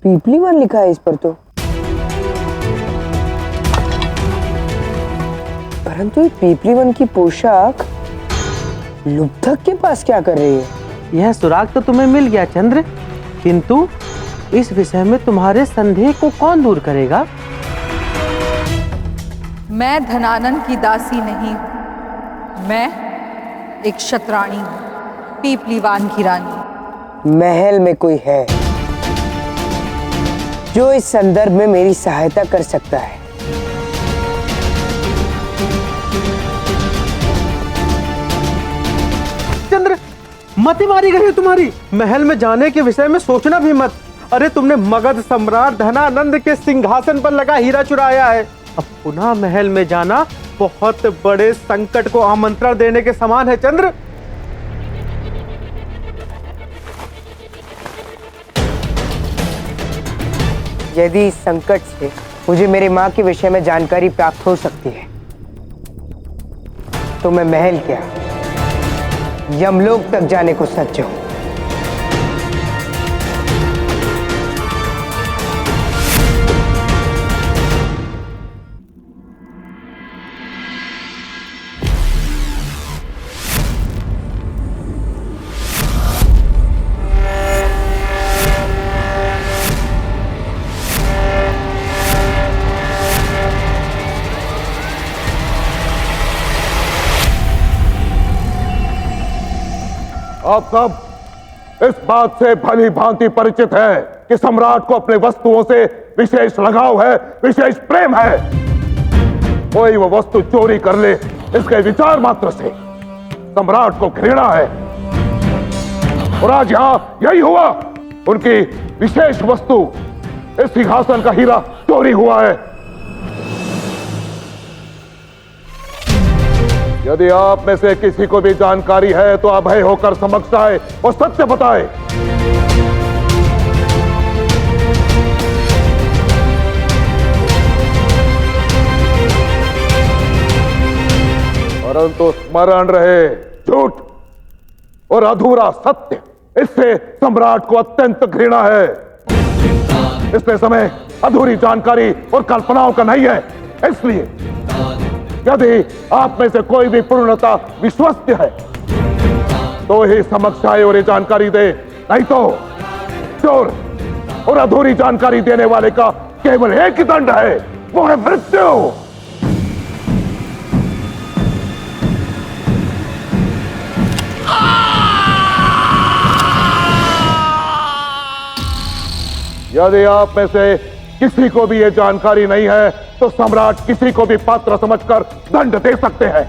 पीपली one लिखा है इस पर तो, परंतु ये पीपली वन की पोशाक लुब्धक के पास क्या कर रही है? यह सुराग तो तुम्हें मिल गया चंद्र, किंतु इस विषय में तुम्हारे संदेह को कौन दूर करेगा? मैं धनानंद की दासी नहीं हूं, मैं एक शतरानी हूं, पीपलीवान की रानी। महल में कोई है जो इस संदर्भ में मेरी सहायता कर सकता है? चंद्र, मति मारी गई है तुम्हारी। महल में जाने के विषय में सोचना भी मत। अरे तुमने मगध सम्राट धनानंद के सिंहासन पर लगा हीरा चुराया है। अब पुनः महल में जाना बहुत बड़े संकट को आमंत्रण देने के समान है चंद्र। यदि इस संकट से मुझे मेरी मां के विषय में जानकारी प्राप्त हो सकती है तो मैं महल क्या यमलोक तक जाने को सज्ज हूं। आप सब इस बात से भली भांति परिचित है कि सम्राट को अपने वस्तुओं से विशेष लगाव है, विशेष प्रेम है। कोई वो वस्तु चोरी कर ले, इसके विचार मात्र से सम्राट को घृणा है। और आज यहां यही हुआ। उनकी विशेष वस्तु इस सिंहासन का हीरा चोरी हुआ है। यदि आप में से किसी को भी जानकारी है तो अभय होकर समक्ष आए और सत्य बताए। परंतु स्मरण रहे, झूठ और अधूरा सत्य, इससे सम्राट को अत्यंत घृणा है। इसलिए समय अधूरी जानकारी और कल्पनाओं का नहीं है। इसलिए यदि आप में से कोई भी पूर्णतः विश्वस्त है तो ही समक्ष आए और ये जानकारी दे, नहीं तो चोर और अधूरी जानकारी देने वाले का केवल एक ही दंड है, वो है मृत्यु। यदि आप में से किसी को भी ये जानकारी नहीं है तो सम्राट किसी को भी पात्र समझकर दंड दे सकते हैं।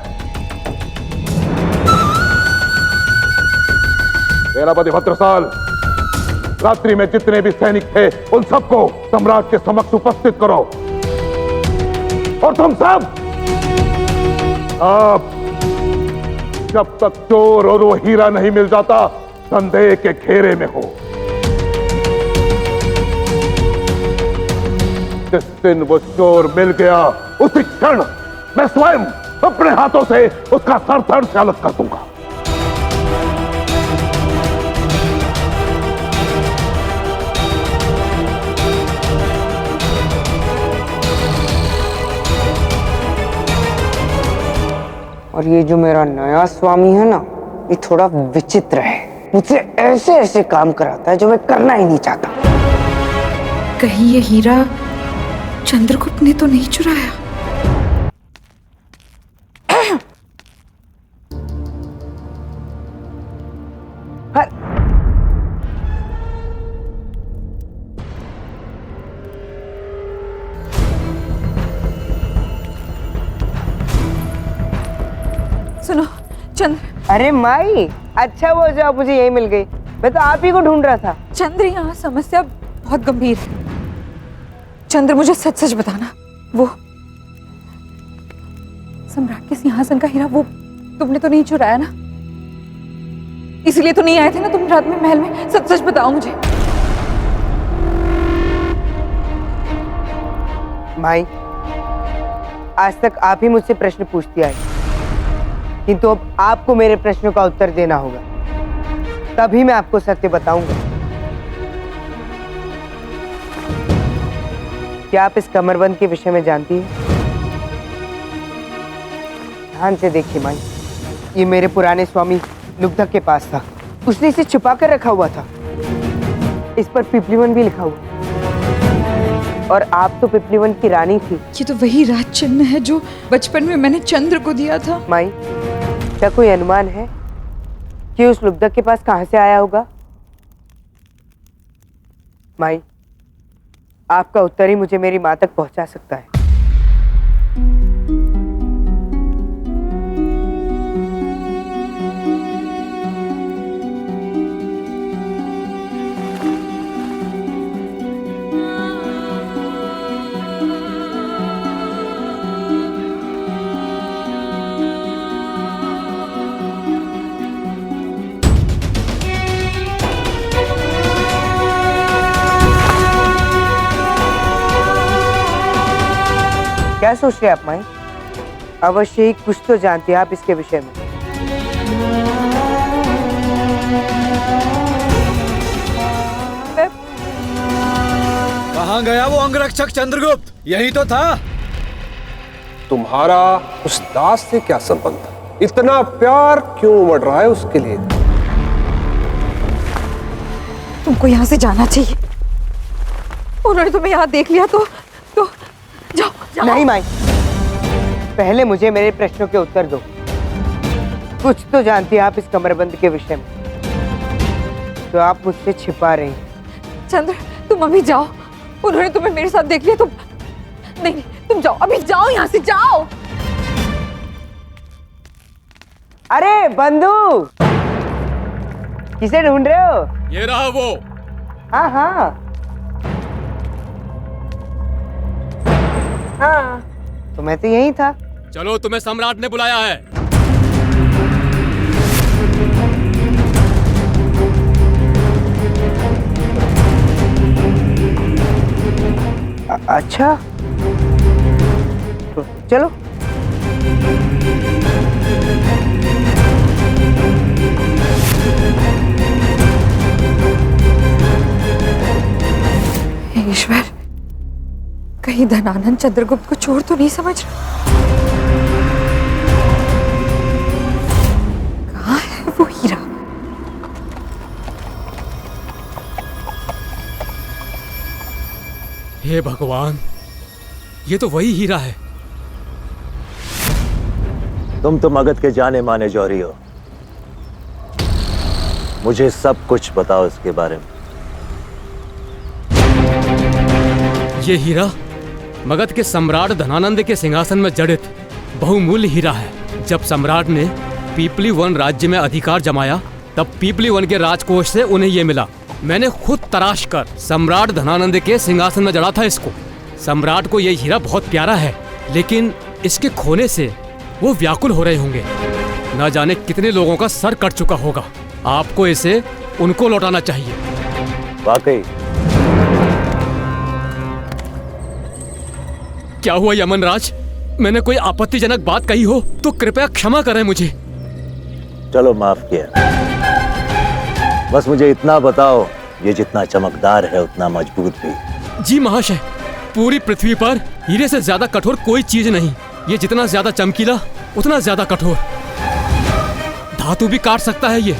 सेनापति भद्रसाल, रात्रि में जितने भी सैनिक थे उन सबको सम्राट के समक्ष उपस्थित करो। और तुम सब आप जब तक चोर और वो हीरा नहीं मिल जाता संदेह के घेरे में हो। जिस दिन वो चोर मिल गया उसी क्षण मैं स्वयं अपने हाथों से उसका सर धड़ से अलग कर दूंगा। और ये जो मेरा नया स्वामी है ना, ये थोड़ा विचित्र है। मुझसे ऐसे ऐसे काम कराता है जो मैं करना ही नहीं चाहता। कहीं ये हीरा चंद्रगुप्त ने तो नहीं चुराया? सुनो चंद्र। अरे माई, अच्छा वो जो आप मुझे यही मिल गई। मैं तो आप ही को ढूंढ रहा था। चंद्र, यहाँ समस्या बहुत गंभीर है। चंद्र, मुझे सच सच बताना, वो सम्राट के सिंहासन का हीरा वो तुमने तो नहीं चुराया ना? इसलिए तो नहीं आए थे ना तुम रात में महल में? सच सच बताओ मुझे। माई, आज तक आप ही मुझसे प्रश्न पूछती आई, किंतु अब आपको मेरे प्रश्नों का उत्तर देना होगा। तभी मैं आपको सत्य बताऊंगा। क्या आप इस कमरबंद के विषय में जानती हैं? ध्यान से देखिए माई, ये मेरे पुराने स्वामी लुब्धक के पास था। उसने इसे छुपा कर रखा हुआ था। इस पर पिपलीवन भी लिखा हुआ। और आप तो पिपलीवन की रानी थी। ये तो वही राज चिन्ह है जो बचपन में मैंने चंद्र को दिया था। माई, क्या कोई अनुमान है कि उस लुब्धक के पास कहां से आया होगा? माई, आपका उत्तर ही मुझे मेरी मां तक पहुंचा सकता है। क्या सोच रहे हैं आप माई? अवश्य ही कुछ तो जानती हैं आप इसके विषय में। कहाँ गया वो अंगरक्षक चंद्रगुप्त? यही तो था। तुम्हारा उस दास से क्या संबंध? इतना प्यार क्यों उमड़ रहा है उसके लिए? तुमको यहाँ से जाना चाहिए। उन्होंने तुम्हें यहाँ देख लिया तो जाओ, जाओ। नहीं माई, पहले मुझे मेरे प्रश्नों के उत्तर दो। कुछ तो जानती हैं आप इस कमरबंद के विषय में, तो आप मुझसे छिपा रही हैं। चंद्र, तुम अभी जाओ। उन्होंने तुम्हें मेरे साथ देख लिया तो नहीं, तुम जाओ, अभी जाओ, यहाँ से जाओ। अरे बंधु, किसे ढूंढ रहे हो? ये रहा वो। हाँ हाँ हाँ, तो मैं तो यही था। चलो, तुम्हें सम्राट ने बुलाया है। अच्छा, तो चलो। हे ईश्वर, कहीं धनानंद चंद्रगुप्त को चोर तो नहीं समझ रहा? कहाँ है वो हीरा? हे भगवान, ये तो वही हीरा है। तुम तो मगध के जाने माने जौहरी हो। मुझे सब कुछ बताओ इसके बारे में। ये हीरा मगध के सम्राट धनानंद के सिंहासन में जड़ित बहुमूल्य हीरा है। जब सम्राट ने पीपली वन राज्य में अधिकार जमाया, तब पीपली वन के राजकोष से उन्हें ये मिला। मैंने खुद तराश कर सम्राट धनानंद के सिंहासन में जड़ा था इसको। सम्राट को ये हीरा बहुत प्यारा है, लेकिन इसके खोने से वो व्याकुल हो रहे होंगे। न जाने कितने लोगों का सर कट चुका होगा। आपको इसे उनको लौटाना चाहिए। वाकई? क्या हुआ यमनराज? मैंने कोई आपत्तिजनक बात कही हो तो कृपया क्षमा करें मुझे। चलो, माफ किया। बस मुझे इतना बताओ, ये जितना चमकदार है उतना मजबूत भी। जी महाशय, पूरी पृथ्वी पर हीरे से ज्यादा कठोर कोई चीज नहीं। ये जितना ज्यादा चमकीला उतना ज्यादा कठोर। धातु भी काट सकता है ये।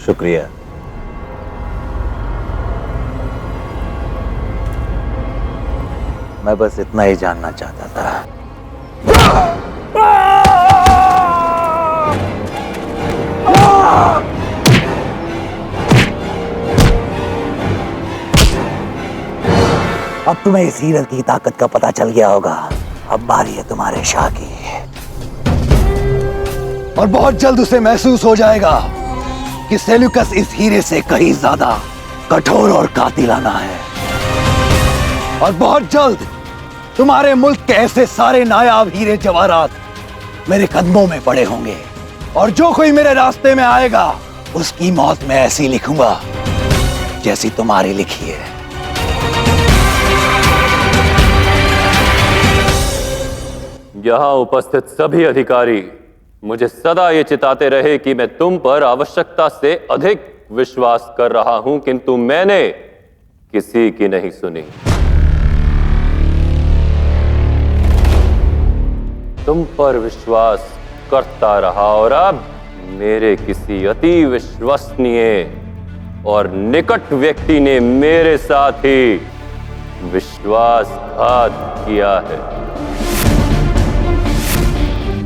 शुक्रिया। मैं बस इतना ही जानना चाहता था। अब तुम्हें इस हीरे की ताकत का पता चल गया होगा। अब बारी है तुम्हारे शाह की, और बहुत जल्द उसे महसूस हो जाएगा कि सेल्यूकस इस हीरे से कहीं ज्यादा कठोर और कातिलाना है। और बहुत जल्द तुम्हारे मुल्क के ऐसे सारे नायाब हीरे जवाहरात मेरे कदमों में पड़े होंगे, और जो कोई मेरे रास्ते में आएगा उसकी मौत मैं ऐसी लिखूंगा जैसी तुम्हारी लिखी है। यहां उपस्थित सभी अधिकारी मुझे सदा ये चिताते रहे कि मैं तुम पर आवश्यकता से अधिक विश्वास कर रहा हूं, किंतु मैंने किसी की नहीं सुनी। तुम पर विश्वास करता रहा और अब मेरे किसी अति विश्वसनीय और निकट व्यक्ति ने मेरे साथ ही विश्वासघात किया है।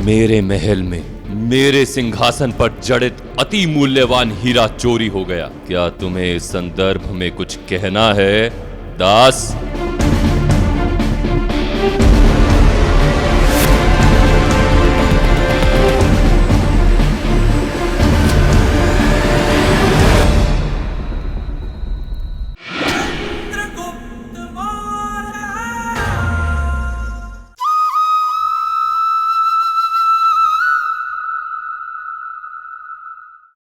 मेरे महल में मेरे सिंहासन पर जड़ित अति मूल्यवान हीरा चोरी हो गया। क्या तुम्हें इस संदर्भ में कुछ कहना है, दास?